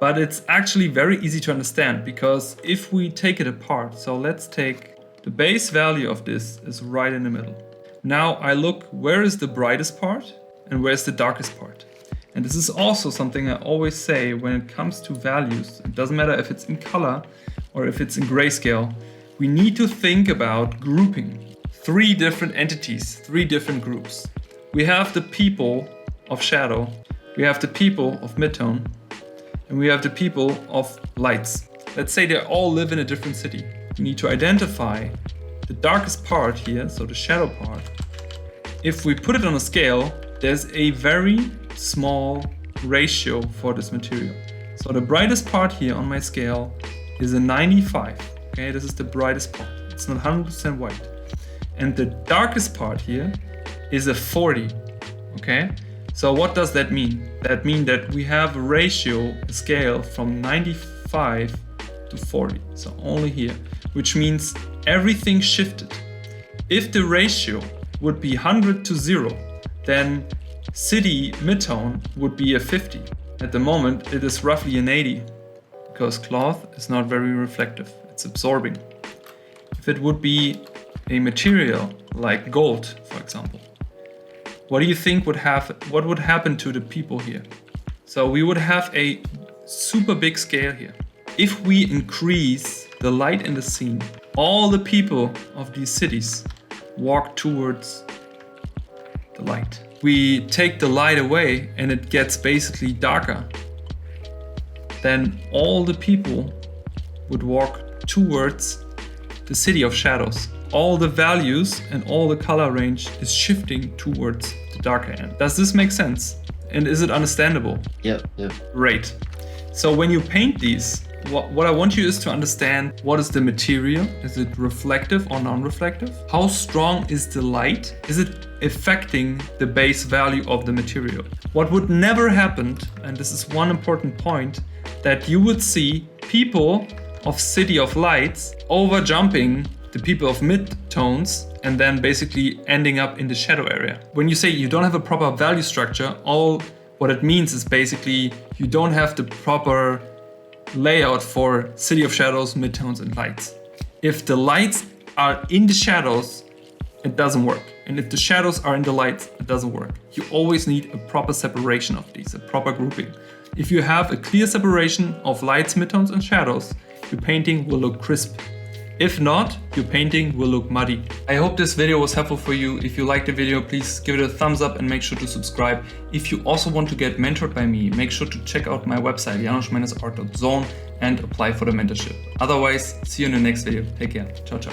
But it's actually very easy to understand, because if we take it apart, so let's take the base value of this is right in the middle. Now I look, where is the brightest part and where's the darkest part? And this is also something I always say when it comes to values. It doesn't matter if it's in color or if it's in grayscale. We need to think about grouping. 3 different entities, 3 different groups. We have the people of shadow, we have the people of midtone, and we have the people of lights. Let's say they all live in a different city. We need to identify the darkest part here, so the shadow part. If we put it on a scale, there's a very small ratio for this material. So the brightest part here on my scale is a 95. Okay, this is the brightest part. It's not 100% white. And the darkest part here is a 40. Okay, so what does that mean? That means that we have a ratio, a scale from 95 to 40. So only here, which means everything shifted. If the ratio would be 100 to 0, then city midtone would be a 50. At the moment, it is roughly an 80, because cloth is not very reflective. It's absorbing. If it would be a material like gold, for example, what do you think would happen? What would happen to the people here? So we would have a super big scale here. If we increase the light in the scene, all the people of these cities walk towards the light. We take the light away and it gets basically darker. Then all the people would walk towards the city of shadows. All the values and all the color range is shifting towards the darker end. Does this make sense? And is it understandable? Yeah. Great. So when you paint these, what I want you is to understand, what is the material? Is it reflective or non-reflective? How strong is the light? Is it affecting the base value of the material? What would never happen, and this is one important point, that you would see people of City of Lights over jumping the people of mid-tones and then basically ending up in the shadow area. When you say you don't have a proper value structure, all what it means is basically you don't have the proper layout for City of Shadows, midtones, and lights. If the lights are in the shadows, it doesn't work. And if the shadows are in the lights, it doesn't work. You always need a proper separation of these, a proper grouping. If you have a clear separation of lights, midtones, and shadows, your painting will look crisp. If not, your painting will look muddy. I hope this video was helpful for you. If you liked the video, please give it a thumbs up and make sure to subscribe. If you also want to get mentored by me, make sure to check out my website, janusz-art.zone, and apply for the mentorship. Otherwise, see you in the next video. Take care. Ciao, ciao.